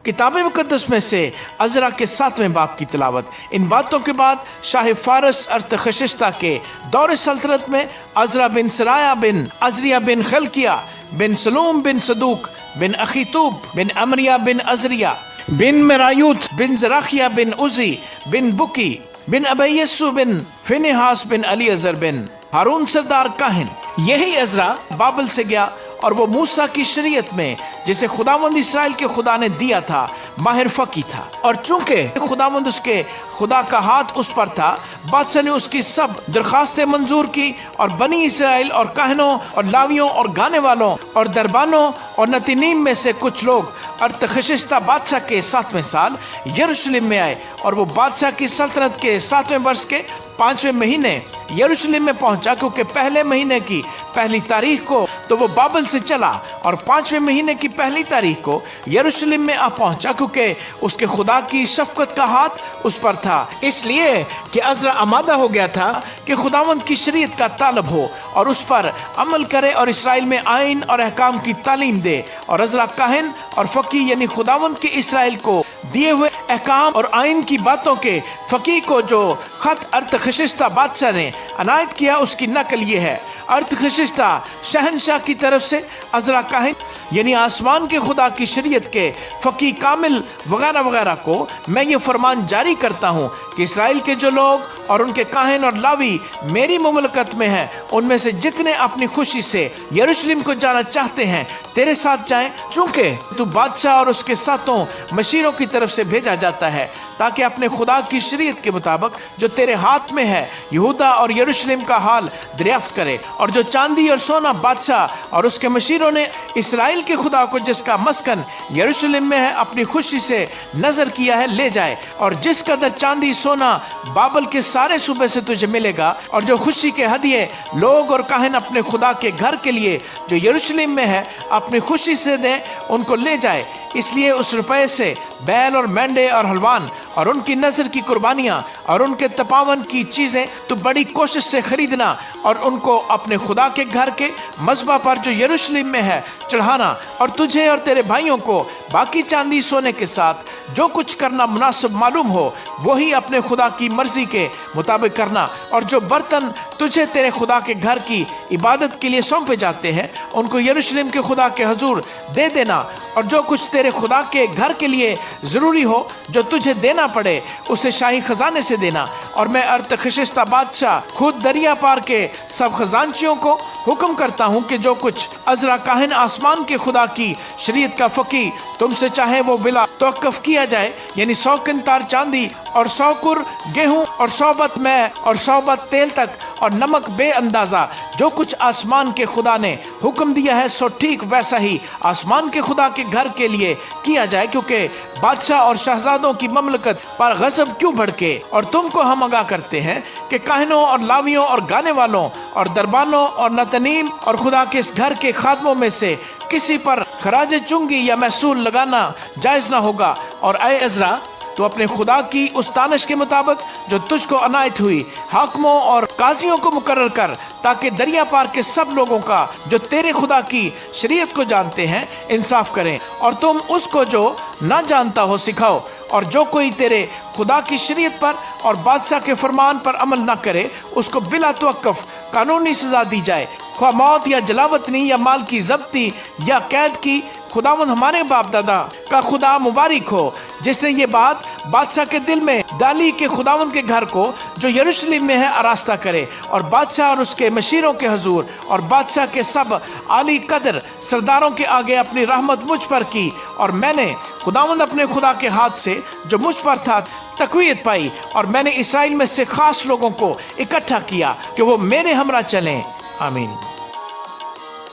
किताब मुकद्दस में से अज़रा के 7वें बाब की तिलावत। इन बातों के बाद शाह फारस अरतखशिश्ता के दौर सल्तनत में अज़रा बिन सराया बिन अज़रिया बिन खलकिया बिन सलूम बिन सदूक बिन अखीतूब बिन अमरिया बिन अज़रिया बिन मरायूत बिन ज़राखिया बिन उज़ी बिन बुकी बिन अबैयसु बिन फिनेहास बिन अलीअज़र बिन हारून सरदार काहिन, यही अज़रा बाबल से गया और वो मूसा की शरीयत में जिसे खुदावंद इस्राएल के खुदा ने दिया था माहिर फ़की था। और चूंकि खुदावंद उसके खुदा का हाथ उस पर था, बादशाह ने उसकी सब दरखास्तें मंजूर की और बनी इस्राएल और काहनों और लावियों और गाने वालों और दरबानों और नतीनीम में से कुछ लोग अरतखशिश्ता बादशाह के 7वें साल यरूशलेम में आए। और वो बादशाह की सल्तनत के 7वें वर्ष के 5वें महीने यरूशलेम में पहुंचा, क्योंकि पहले महीने की पहली तारीख को तो वो बाबल से चला और 5वें महीने की पहली तारीख को यरूशलेम में आ पहुंचा, क्योंकि उसके खुदा की शफकत का हाथ उस पर था। इसलिए कि अज़रा आमादा हो गया था कि खुदावंद की शरीयत का तालब हो और उस पर अमल करे और इसराइल में आइन और अहकाम की तालीम दे। और अज़रा काहिन और फ़की यानी खुदावंद के इसराइल को दिए हुए अहकाम और आइन की बातों के फ़की को जो खत अरतखशिश्ता बादशाह ने अनायत किया, उसकी नकल ये है। अरतखशिश्ता शहनशाह की तरफ से अज़रा काहिन यानी आसमान के खुदा की शरीयत के फ़की कामिल वगैरह वगैरह को मैं ये फरमान जारी करता हूँ कि इसराइल के जो लोग और उनके काहिन और लावी मेरी मुमलकत में हैं, उनमें से जितने अपनी खुशी से यरूशलेम को जाना चाहते हैं तेरे साथ जाएं, चूंकि तू बादशाह और उसके सातों मशीरों की तरफ से भेजा जाता है, ताकि अपने खुदा की शरीयत के मुताबिक जो तेरे हाथ में है यहूदा और यरूशलेम का हाल दरियाफ्त करे। और जो चांदी और सोना बादशाह और उसके मशीरों ने इसराइल के खुदा को जिसका मस्कन यरूशलेम में है अपनी खुशी से नजर किया है ले जाए। और जिस कदर चांदी सोना बाबल के सारे सूबे से तुझे मिलेगा और जो खुशी के हदिये लोग और काहिन अपने खुदा के घर के लिए जो यरूशलेम में है अपनी खुशी से दें, उनको ले जाए। इसलिए उस रुपए से बैल और मेंढे और हलवान और उनकी नज़र की कुर्बानियाँ और उनके तपावन की चीज़ें तो बड़ी कोशिश से खरीदना और उनको अपने खुदा के घर के मज़बा पर जो यरूशलेम में है चढ़ाना। और तुझे और तेरे भाइयों को बाकी चांदी सोने के साथ जो कुछ करना मुनासिब मालूम हो वही अपने खुदा की मर्जी के मुताबिक करना। और जो बर्तन तुझे तेरे खुदा के घर की इबादत के लिए सौंपे जाते हैं उनको यरूशलेम के खुदा के हजूर दे देना। और जो कुछ तेरे खुदा के घर के लिए ज़रूरी हो जो तुझे देना पड़े उसे शाही खजाने से देना। और मैं अरतखशिश्ता बादशाह खुद दरिया पार के सब खजांचियों को हुक्म करता हूँ कि जो कुछ अज़रा काहिन आसमान के खुदा की शरीयत का फ़की तुमसे चाहे वो बिला तौक़ुफ़ किया जाए, यानी 100 किंतार चांदी और 100 कुर गेहूँ और 100 बत मैं और 100 बत तेल तक और नमक बे अंदाज़ा जो कुछ आसमान के खुदा ने हुक्म दिया है सो ठीक वैसा ही आसमान के खुदा के घर के लिए किया जाए। क्योंकि बादशाह और शहजादों की ममलकत पर गज़ब क्यों भड़के। और तुमको हम आगाह करते हैं कि काहिनों और लावियों और गाने वालों और दरबानों और नतनीम और खुदा के इस घर के खादमों में से किसी पर खराज चुंगी या महसूल लगाना जायज़ ना होगा। और ऐ अज़रा, तो अपने खुदा की उस तानिश के मुताबिक जो तुझको अनायत हुई हाकिमों और काजियों को मुकर्रर कर, ताकि दरिया पार के सब लोगों का जो तेरे खुदा की शरीयत को जानते हैं इंसाफ करें। और तुम उसको जो ना जानता हो सिखाओ। और जो कोई तेरे खुदा की शरीयत पर और बादशाह के फरमान पर अमल ना करे उसको बिला तवक्कुफ़ कानूनी सज़ा दी जाए, ख्वाह मौत या जलावतनी या माल की जब्ती या कैद की। खुदावंद हमारे बाप दादा का खुदा मुबारक हो जिसने ये बात बादशाह के दिल में डाली कि खुदावंद के घर को जो यरूशलेम में है आरास्ता करे। और बादशाह और उसके मशीरों के हजूर और बादशाह के सब आली कदर सरदारों के आगे अपनी रहमत मुझ पर की। और मैंने खुदावंद अपने खुदा के हाथ से जो मुझ पर था तक़वियत पाई। और मैंने इसराइल में से खास लोगों को इकट्ठा किया कि वो मेरे हमरा चलें। आमीन।